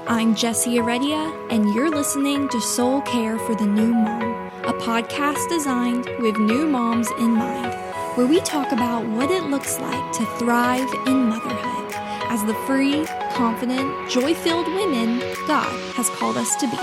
I'm Jessie Heredia, and you're listening to Soul Care for the New Mom, a podcast designed with new moms in mind, where we talk about what it looks like to thrive in motherhood as the free, confident, joy-filled women God has called us to be.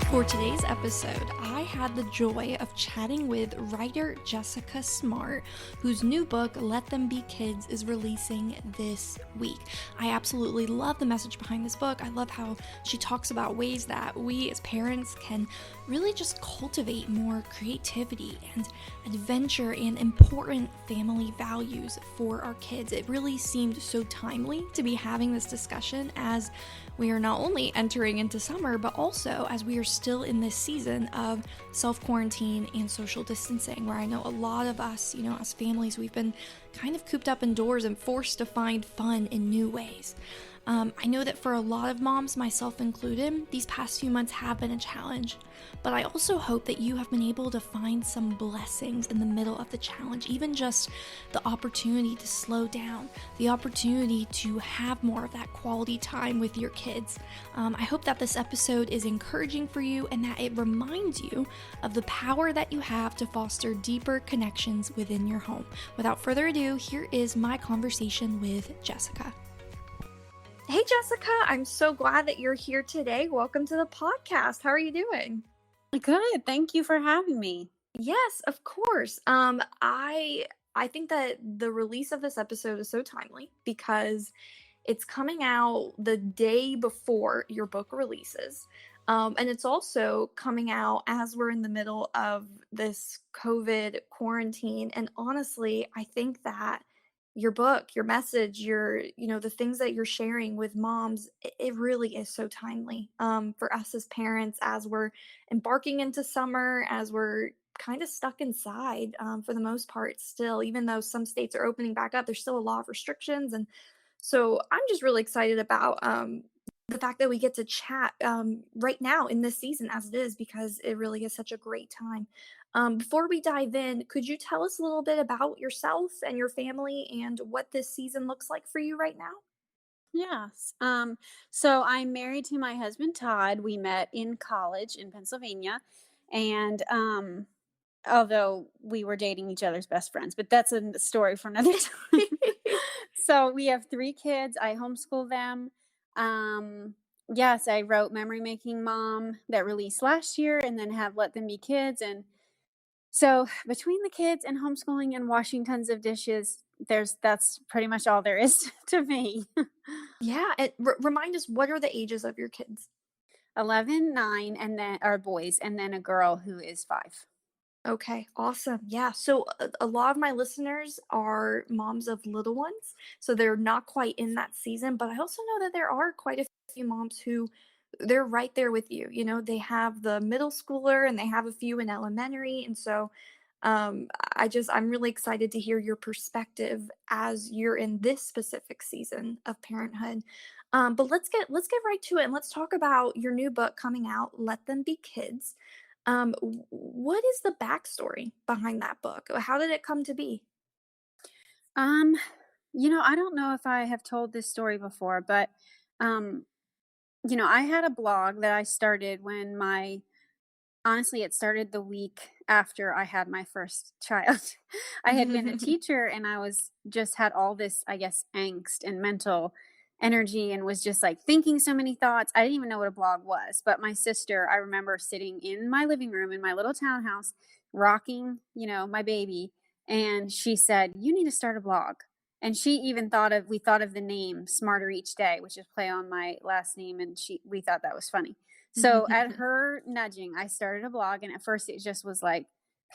For today's episode, I had the joy of chatting with writer Jessica Smartt, whose new book, Let Them Be Kids, is releasing this week. I absolutely love the message behind this book. I love how she talks about ways that we as parents can really just cultivate more creativity and adventure and important family values for our kids. It really seemed so timely to be having this discussion as we are not only entering into summer, but also as we are still in this season of self-quarantine and social distancing, where I know a lot of us, as families, we've been kind of cooped up indoors and forced to find fun in new ways. I know that for a lot of moms, myself included, these past few months have been a challenge, but I also hope that you have been able to find some blessings in the middle of the challenge, even just the opportunity to slow down, the opportunity to have more of that quality time with your kids. I hope that this episode is encouraging for you and that it reminds you of the power that you have to foster deeper connections within your home. Without further ado, here is my conversation with Jessica. Hey, Jessica, I'm so glad that you're here today. Welcome to the podcast. How are you doing? Good. Thank you for having me. Yes, of course. I think that the release of this episode is so timely because it's coming out the day before your book releases. And it's also coming out as we're in the middle of this COVID quarantine. And honestly, I think that your book, your message, the things that you're sharing with moms, it really is so timely for us as parents as we're embarking into summer, as we're kind of stuck inside for the most part still, even though some states are opening back up, there's still a lot of restrictions. And so I'm just really excited about the fact that we get to chat right now in this season as it is, because it really is such a great time. Before we dive in, could you tell us a little bit about yourself and your family and what this season looks like for you right now? Yes. So I'm married to my husband, Todd. We met in college in Pennsylvania. And although we were dating each other's best friends, but that's a story for another time. So we have 3 kids. I homeschool them. Yes, I wrote Memory Making Mom that released last year and then have Let Them Be Kids. And so between the kids and homeschooling and washing tons of dishes, that's pretty much all there is to me. Yeah, and remind us, what are the ages of your kids? 11, 9, and then are boys, and then a girl who is 5. Okay, awesome. Yeah. So a lot of my listeners are moms of little ones. So they're not quite in that season, but I also know that there are quite a few moms who they're right there with you. They have the middle schooler and they have a few in elementary. And so I'm really excited to hear your perspective as you're in this specific season of parenthood. But let's get right to it and let's talk about your new book coming out, Let Them Be Kids. What is the backstory behind that book? How did it come to be? Um, I don't know if I have told this story before, but um, I had a blog that I started when honestly, it started the week after I had my first child. I had been a teacher and I was just had all this, I guess, angst and mental energy and was just like thinking so many thoughts. I didn't even know what a blog was. But my sister, I remember sitting in my living room in my little townhouse, rocking, my baby. And she said, "You need to start a blog." And we thought of the name Smarter Each Day, which is play on my last name. And we thought that was funny. So at her nudging, I started a blog, and at first it just was like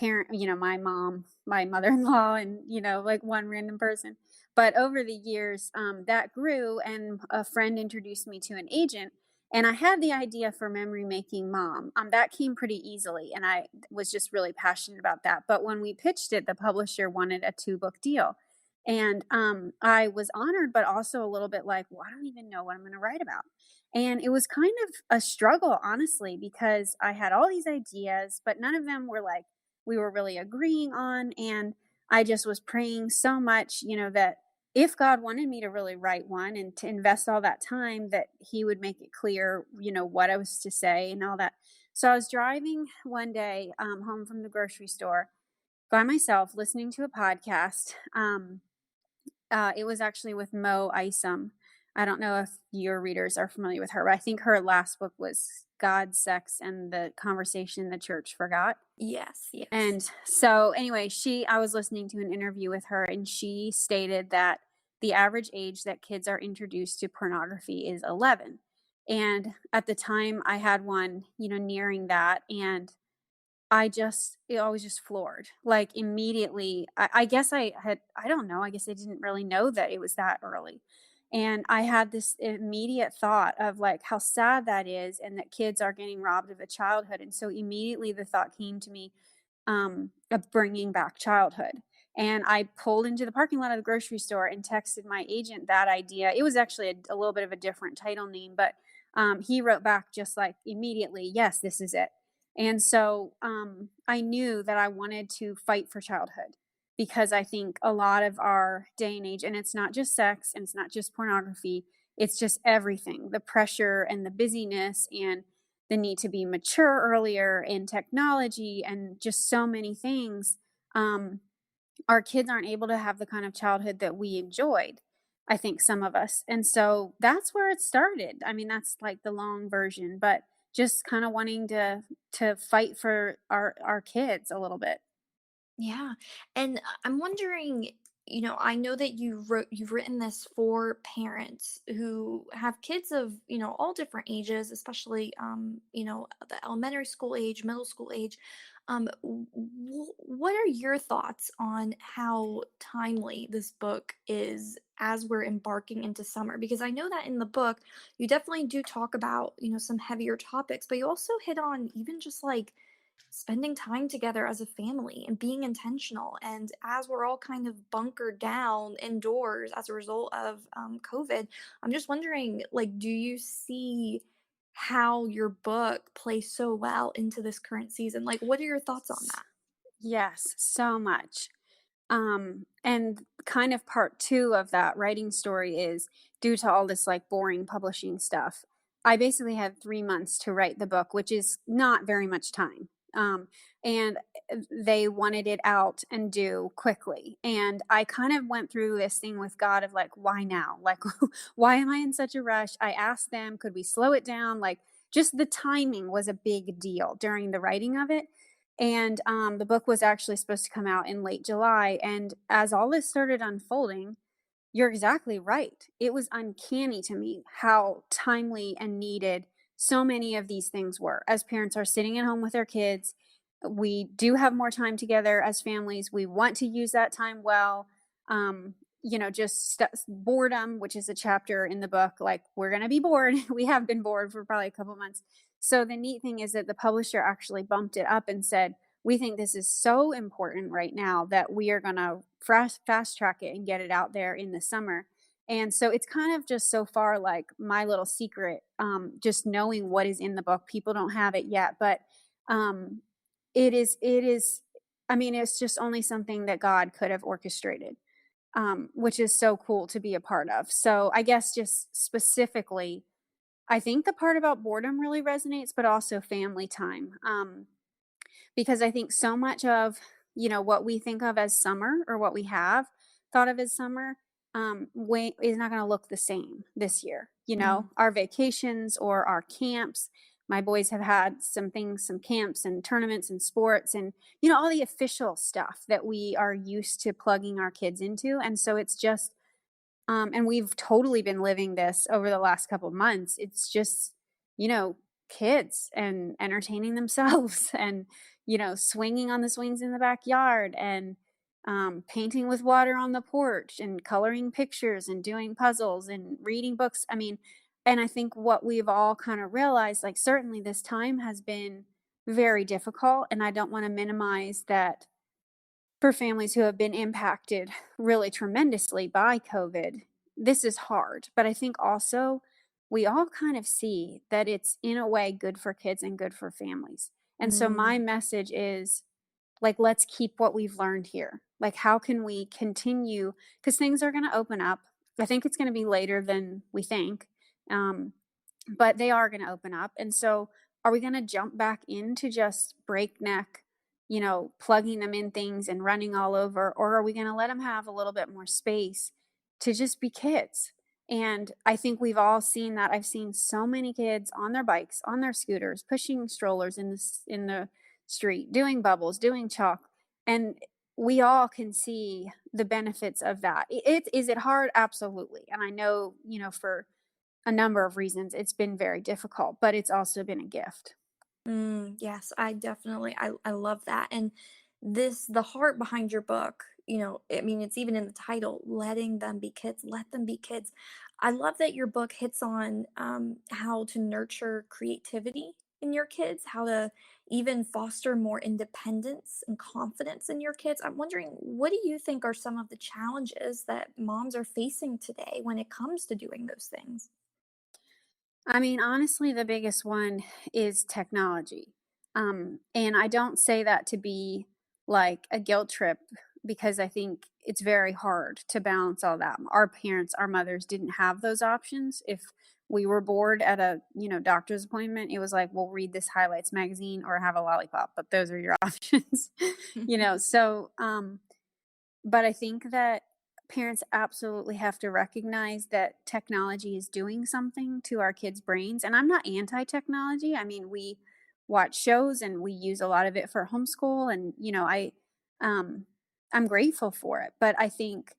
my mom, my mother-in-law, and like one random person. But over the years, that grew, and a friend introduced me to an agent, and I had the idea for Memory Making Mom. That came pretty easily, and I was just really passionate about that. But when we pitched it, the publisher wanted a 2-book deal. And I was honored, but also a little bit like, well, I don't even know what I'm going to write about. And it was kind of a struggle, honestly, because I had all these ideas, but none of them were like we were really agreeing on. And I just was praying so much, that if God wanted me to really write one and to invest all that time, that he would make it clear, what I was to say and all that. So I was driving one day home from the grocery store by myself, listening to a podcast. It was actually with Mo Isom. I don't know if your readers are familiar with her, but I think her last book was God, Sex, and the Conversation the Church Forgot. Yes, yes. And so anyway, I was listening to an interview with her, and she stated that the average age that kids are introduced to pornography is 11. And at the time I had one, nearing that, and I was just floored. Like immediately, I guess I don't know, I guess I didn't really know that it was that early. And I had this immediate thought of like how sad that is, and that kids are getting robbed of a childhood. And so immediately the thought came to me, of bringing back childhood. And I pulled into the parking lot of the grocery store and texted my agent that idea. It was actually a little bit of a different title name, but he wrote back just like immediately, yes, this is it. And so I knew that I wanted to fight for childhood, because I think a lot of our day and age, and it's not just sex and it's not just pornography, it's just everything, the pressure and the busyness and the need to be mature earlier in technology and just so many things. Um, our kids aren't able to have the kind of childhood that we enjoyed, I think some of us. And so that's where it started. I mean, that's like the long version, but just kind of wanting to fight for our kids a little bit. Yeah. And I'm wondering, I know that you've written this for parents who have kids of, all different ages, especially the elementary school age, middle school age. What are your thoughts on how timely this book is as we're embarking into summer? Because I know that in the book, you definitely do talk about, some heavier topics, but you also hit on even just like spending time together as a family and being intentional. And as we're all kind of bunkered down indoors as a result of COVID, I'm just wondering, like, do you see how your book plays so well into this current season? Like, what are your thoughts on that? Yes, so much. And kind of part two of that writing story is, due to all this like boring publishing stuff, I basically had 3 months to write the book, which is not very much time. And they wanted it out and due quickly. And I kind of went through this thing with God of like, why now? Like, why am I in such a rush? I asked them, could we slow it down? Like, just the timing was a big deal during the writing of it. And the book was actually supposed to come out in late July. And as all this started unfolding, you're exactly right. It was uncanny to me how timely and needed so many of these things were. As parents are sitting at home with their kids, we do have more time together as families. We want to use that time well. Boredom, which is a chapter in the book, like we're going to be bored. We have been bored for probably a couple months. So the neat thing is that the publisher actually bumped it up and said, we think this is so important right now that we are going to fast track it and get it out there in the summer. And so it's kind of just so far like my little secret, just knowing what is in the book. People don't have it yet, but um, it is, I mean, it's just only something that God could have orchestrated, which is so cool to be a part of. So I guess just specifically, I think the part about boredom really resonates, but also family time. Because I think so much of, what we think of as summer, or what we have thought of as summer, is not going to look the same this year. Mm. Our vacations or our camps. My boys have had some things, some camps and tournaments and sports, and all the official stuff that we are used to plugging our kids into. And so it's just, and we've totally been living this over the last couple of months. It's just, you know, kids and entertaining themselves and, swinging on the swings in the backyard and painting with water on the porch and coloring pictures and doing puzzles and reading books. I mean, and I think what we've all kind of realized, like, certainly this time has been very difficult. And I don't want to minimize that for families who have been impacted really tremendously by COVID. This is hard, but I think also we all kind of see that it's in a way good for kids and good for families. And so my Mm. message is, like, let's keep what we've learned here. Like, how can we continue? Because things are going to open up. I think it's going to be later than we think. Um, but they are going to open up. And so, are we going to jump back into just breakneck, plugging them in things and running all over? Or are we going to let them have a little bit more space to just be kids? And I think we've all seen that. I've seen so many kids on their bikes, on their scooters, pushing strollers in the street, doing bubbles, doing chalk. And we all can see the benefits of that. Is it hard? Absolutely. And I know, for a number of reasons, it's been very difficult, but it's also been a gift. Yes, I love that. And the heart behind your book, I mean, it's even in the title, letting them be kids, let them be kids. I love that your book hits on how to nurture creativity in your kids, how to even foster more independence and confidence in your kids. I'm wondering, what do you think are some of the challenges that moms are facing today when it comes to doing those things? I mean, honestly, the biggest one is technology. And I don't say that to be like a guilt trip because I think it's very hard to balance all that. Our parents, our mothers didn't have those options. If we were bored at a, doctor's appointment, it was like, well, read this highlights magazine or have a lollipop, but those are your options. But I think that parents absolutely have to recognize that technology is doing something to our kids' brains. And I'm not anti technology. I mean, we watch shows and we use a lot of it for homeschool. And, um, I'm grateful for it. But I think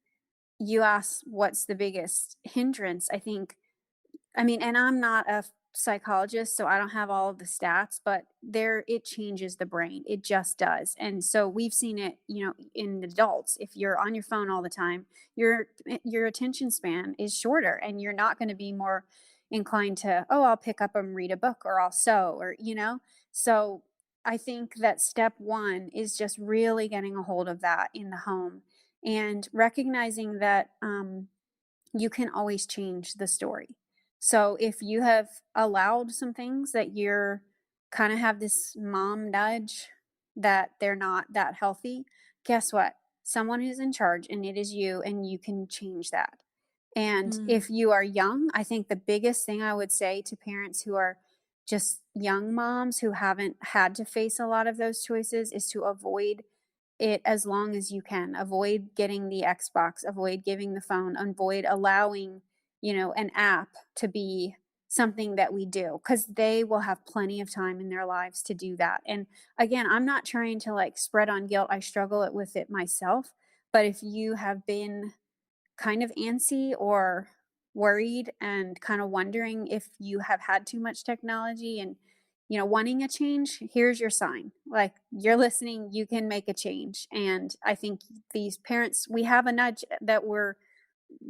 you asked what's the biggest hindrance. I mean, and I'm not a psychologist, so I don't have all of the stats, but it changes the brain. It just does. And so we've seen it, in adults. If you're on your phone all the time, your attention span is shorter and you're not going to be more inclined to, oh, I'll pick up and read a book or I'll sew or. So I think that step one is just really getting a hold of that in the home and recognizing that you can always change the story. So if you have allowed some things that you're kind of have this mom nudge that they're not that healthy, guess what? Someone is in charge and it is you, and you can change that. And Mm, if you are young, I think the biggest thing I would say to parents who are just young moms who haven't had to face a lot of those choices is to avoid it as long as you can. Avoid getting the Xbox, avoid giving the phone, avoid allowing, an app to be something that we do because they will have plenty of time in their lives to do that. And again, I'm not trying to like spread on guilt. I struggle with it myself. But if you have been kind of antsy or worried and kind of wondering if you have had too much technology and wanting a change, here's your sign. Like, you're listening, you can make a change. And I think these parents, we have a nudge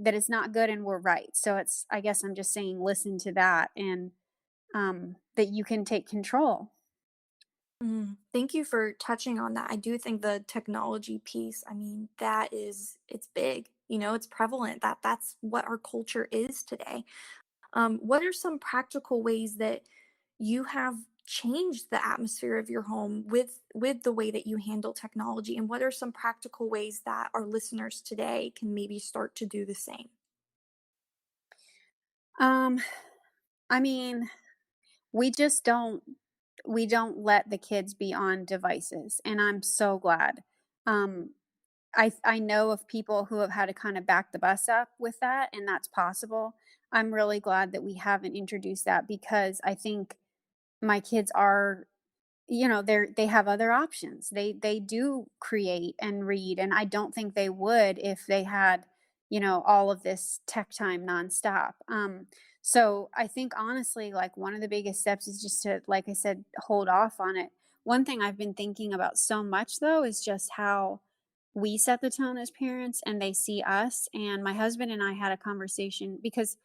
that is not good and we're right. So it's, I guess I'm just saying, listen to that, and that you can take control. Thank you for touching on that. I do think the technology piece, I mean, it's big, it's prevalent. That's what our culture is today. What are some practical ways that you have changed the atmosphere of your home with the way that you handle technology? And what are some practical ways that our listeners today can maybe start to do the same? um I mean, we just don't let the kids be on devices, and I'm so glad. um I know of people who have had to kind of back the bus up with that, and that's possible. I'm really glad that we haven't introduced that because I think my kids are, they have other options. They do create and read, and I don't think they would if they had, all of this tech time nonstop. So I think honestly, like, one of the biggest steps is just to, like I said, hold off on it. One thing I've been thinking about so much though is just how we set the tone as parents and they see us. And my husband and I had a conversation because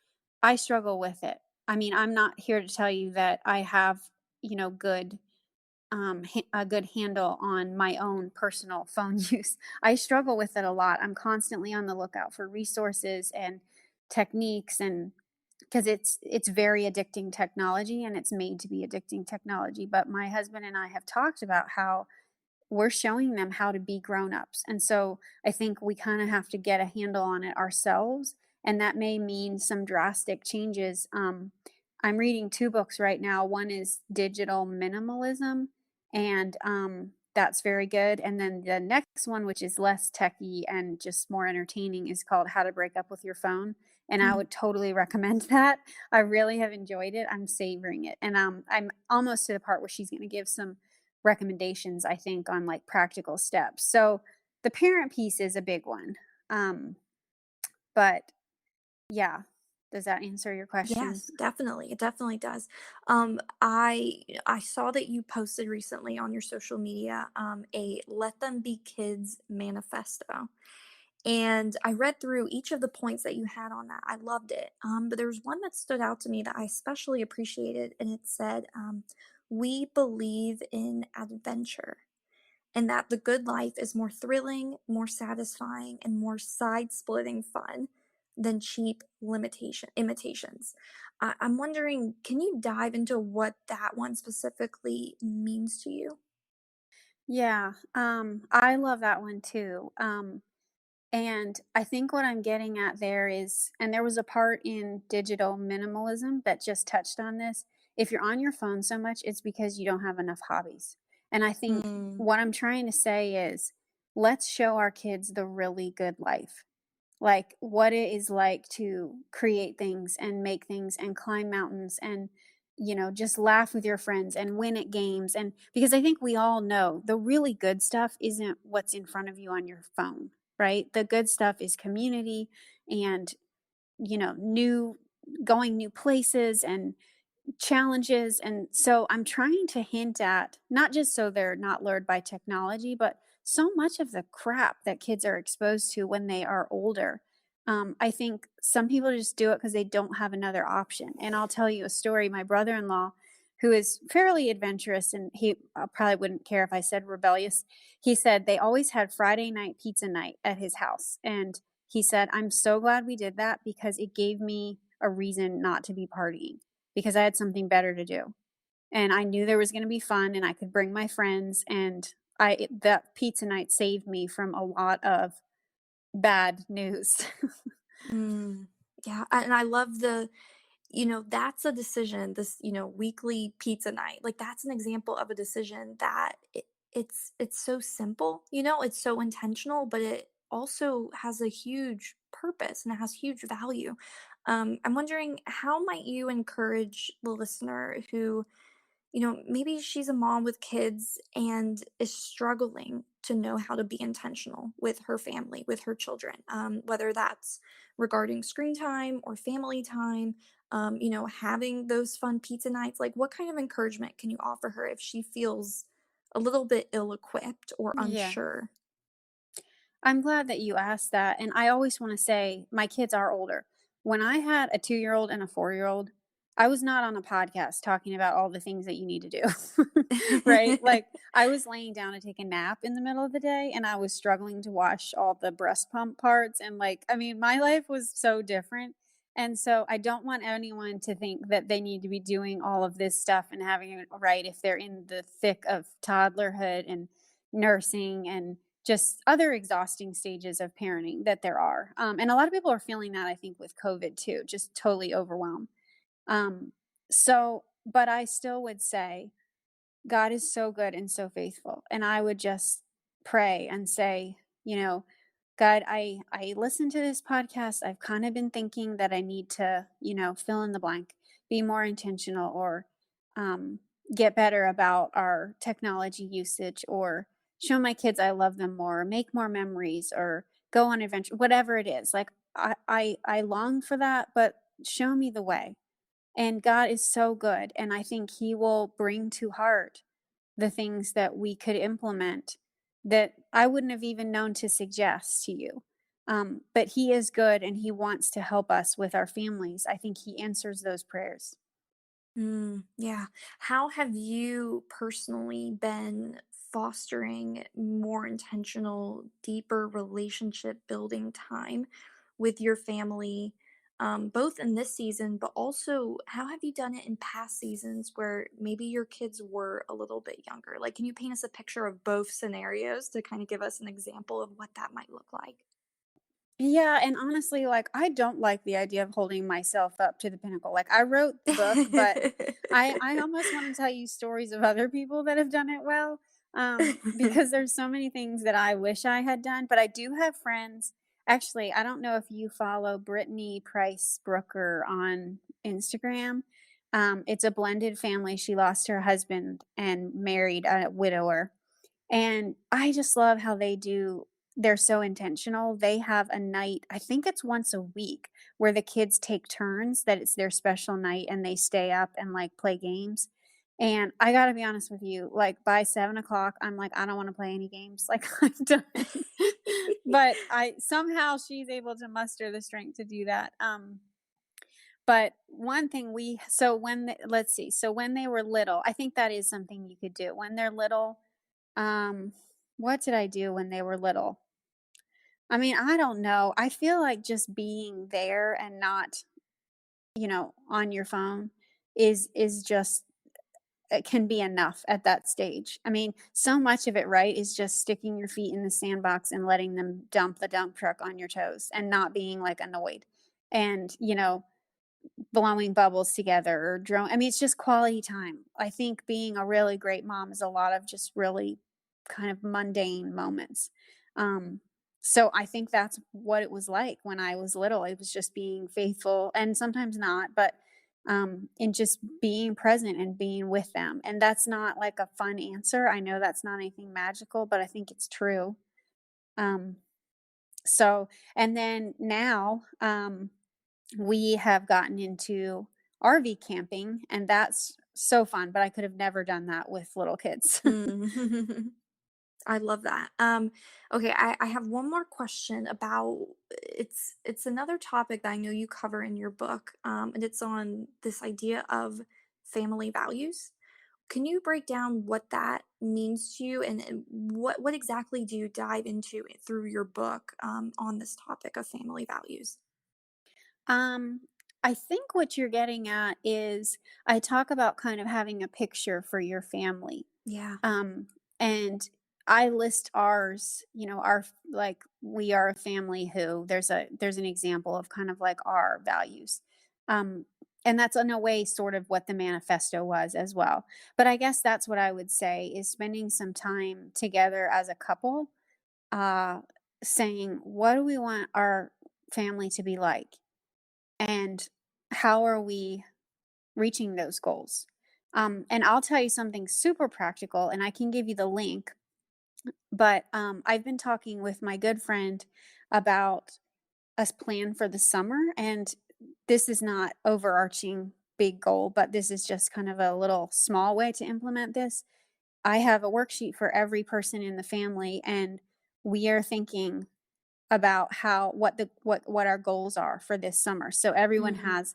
I struggle with it. I mean, I'm not here to tell you that I have, good a good handle on my own personal phone use. I struggle with it a lot. I'm constantly on the lookout for resources and techniques, and because it's very addicting technology and it's made to be addicting technology. But my husband and I have talked about how we're showing them how to be grown-ups. And so I think we kind of have to get a handle on it ourselves, and that may mean some drastic changes. I'm reading two books right now. One is Digital Minimalism, and that's very good. And then the next one, which is less techy and just more entertaining, is called How to Break Up with Your Phone. And I Mm. would totally recommend that. I really have enjoyed it. I'm savoring it. And I'm almost to the part where she's going to give some recommendations, I think, on like practical steps. So the parent piece is a big one. But yeah, does that answer your question? Yes, definitely. It definitely does. I saw that you posted recently on your social media a "Let Them Be Kids" manifesto, and I read through each of the points that you had on that. I loved it. But there was one that stood out to me that I especially appreciated, and it said, "We believe in adventure." And that the good life is more thrilling, more satisfying, and more side-splitting fun than cheap limitation imitations. I'm wondering, can you dive into what that one specifically means to you? Yeah, I love that one too. And I think what I'm getting at there is, and there was a part in digital minimalism that just touched on this. If you're on your phone so much, it's because you don't have enough hobbies. And I think Mm, what I'm trying to say is, let's show our kids the really good life, like what it is like to create things and make things and climb mountains and just laugh with your friends and win at games. And because I think we all know the really good stuff isn't what's in front of you on your phone, right? The good stuff is community and new going new places and challenges. And so I'm trying to hint at, not just so they're not lured by technology, but so much of the crap that kids are exposed to when they are older. I think some people just do it because they don't have another option. And I'll tell you a story. My brother in law, who is fairly adventurous, and he probably wouldn't care if I said rebellious, he said they always had Friday night pizza night at his house. And he said, I'm so glad we did that because it gave me a reason not to be partying because I had something better to do. And I knew there was going to be fun and I could bring my friends, and that pizza night saved me from a lot of bad news. mm, yeah, and I love that's a decision, this, weekly pizza night. Like that's an example of a decision that it's so simple, it's so intentional, but it also has a huge purpose and it has huge value. I'm wondering, how might you encourage the listener who, maybe she's a mom with kids and is struggling to know how to be intentional with her family, with her children, whether that's regarding screen time or family time, having those fun pizza nights. Like, what kind of encouragement can you offer her if she feels a little bit ill equipped or Yeah. unsure? I'm glad that you asked that. And I always want to say my kids are older. When I had a 2-year-old and a 4-year-old, I was not on a podcast talking about all the things that you need to do. Right? Like I was laying down to take a nap in the middle of the day and I was struggling to wash all the breast pump parts. And like, I mean, my life was so different. And so I don't want anyone to think that they need to be doing all of this stuff and having it right if they're in the thick of toddlerhood and nursing and just other exhausting stages of parenting that there are. And a lot of people are feeling that, I think, with COVID too, just totally overwhelmed. Um, but I still would say God is so good and so faithful. And I would just pray and say, God, I listened to this podcast. I've kind of been thinking that I need to, fill in the blank, be more intentional, or um, get better about our technology usage, or show my kids I love them more, or make more memories, or go on adventure, whatever it is. Like I long for that, but show me the way. And God is so good, and I think He will bring to heart the things that we could implement that I wouldn't have even known to suggest to you. But He is good and He wants to help us with our families. I think He answers those prayers. Yeah. How have you personally been fostering more intentional, deeper relationship building time with your family? both in this season, but also how have you done it in past seasons where maybe your kids were a little bit younger? Like, can you paint us a picture of both scenarios to kind of give us an example of what that might look like? Yeah, and honestly, like, I don't like the idea of holding myself up to the pinnacle. Like, I wrote the book, but I almost wanna tell you stories of other people that have done it well, because there's so many things that I wish I had done, but I do have friends. Actually, I don't know if you follow Brittany Price Brooker on Instagram. It's a blended family. She lost her husband and married a widower. And I just love how they're so intentional. They have a night, I think it's once a week, where the kids take turns that it's their special night and they stay up and like play games. And I gotta be honest with you, like by 7 o'clock, I'm like, I don't want to play any games. Like I'm done. But I somehow she's able to muster the strength to do that. But one thing let's see, so when they were little, I think that is something you could do. When they're little, um, what did I do when they were little? I mean, I don't know. I feel like just being there and not, on your phone is just it can be enough at that stage. I mean, so much of it, right, is just sticking your feet in the sandbox and letting them dump the dump truck on your toes and not being like annoyed. And, blowing bubbles together or drone. I mean, it's just quality time. I think being a really great mom is a lot of just really kind of mundane moments. Um, so I think that's what it was like when I was little. It was just being faithful and sometimes not, but in just being present and being with them. And that's not like a fun answer. I know that's not anything magical, but I think it's true. Um, so, and then now, we have gotten into RV camping, and that's so fun, but I could have never done that with little kids. Mm. I love that. Okay, I have one more question about it's another topic that I know you cover in your book, and it's on this idea of family values. Can you break down what that means to you, and what exactly do you dive into through your book on this topic of family values? Um, I think what you're getting at is I talk about kind of having a picture for your family. Yeah. And I list ours, like we are a family who there's an example of kind of like our values. Um, and that's in a way sort of what the manifesto was as well. But I guess that's what I would say is spending some time together as a couple, uh, saying, what do we want our family to be like? And how are we reaching those goals? And I'll tell you something super practical, and I can give you the link. But I've been talking with my good friend about a plan for the summer, and this is not overarching big goal, but this is just kind of a little small way to implement this. I have a worksheet for every person in the family, and we are thinking about how what our goals are for this summer. So everyone Mm. has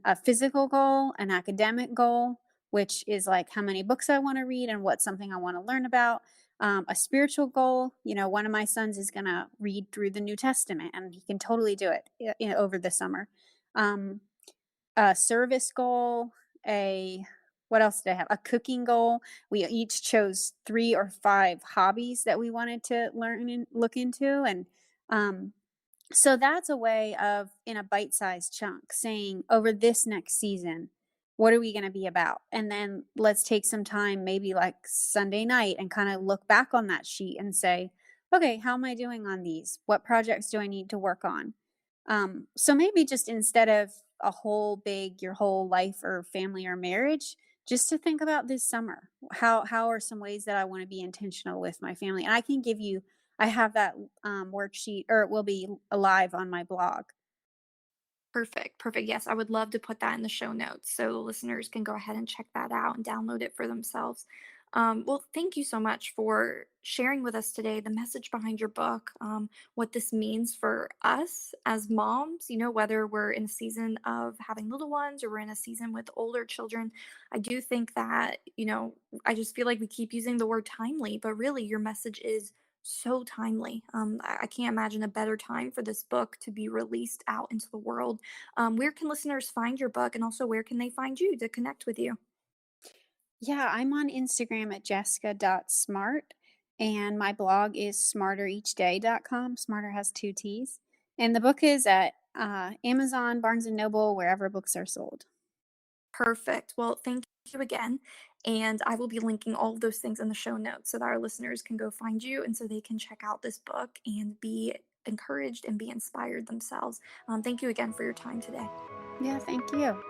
a physical goal, an academic goal, which is like how many books I want to read and what's something I want to learn about. A spiritual goal, one of my sons is going to read through the New Testament, and he can totally do it over the summer. Um, a service goal, a what else did I have? A cooking goal. We each chose 3 or 5 hobbies that we wanted to learn and look into, and um, so that's a way of, in a bite-sized chunk, saying over this next season, what are we going to be about? And then let's take some time, maybe like Sunday night, and kind of look back on that sheet and say, okay, how am I doing on these? What projects do I need to work on? So maybe just instead of a whole big your whole life or family or marriage, just to think about this summer. How are some ways that I want to be intentional with my family? And I have that worksheet, or it will be alive on my blog. Perfect, perfect. Yes, I would love to put that in the show notes so listeners can go ahead and check that out and download it for themselves. Well, thank you so much for sharing with us today the message behind your book, what this means for us as moms, whether we're in a season of having little ones or we're in a season with older children. I do think that, I just feel like we keep using the word timely, but really your message is so timely. I can't imagine a better time for this book to be released out into the world. Where can listeners find your book, and also where can they find you to connect with you? Yeah, I'm on Instagram at jessica.smart, and my blog is smartereachday.com. Smarter has two T's. And the book is at Amazon, Barnes and Noble, wherever books are sold. Perfect. Well, thank you again. And I will be linking all of those things in the show notes so that our listeners can go find you and so they can check out this book and be encouraged and be inspired themselves. Thank you again for your time today. Yeah, thank you.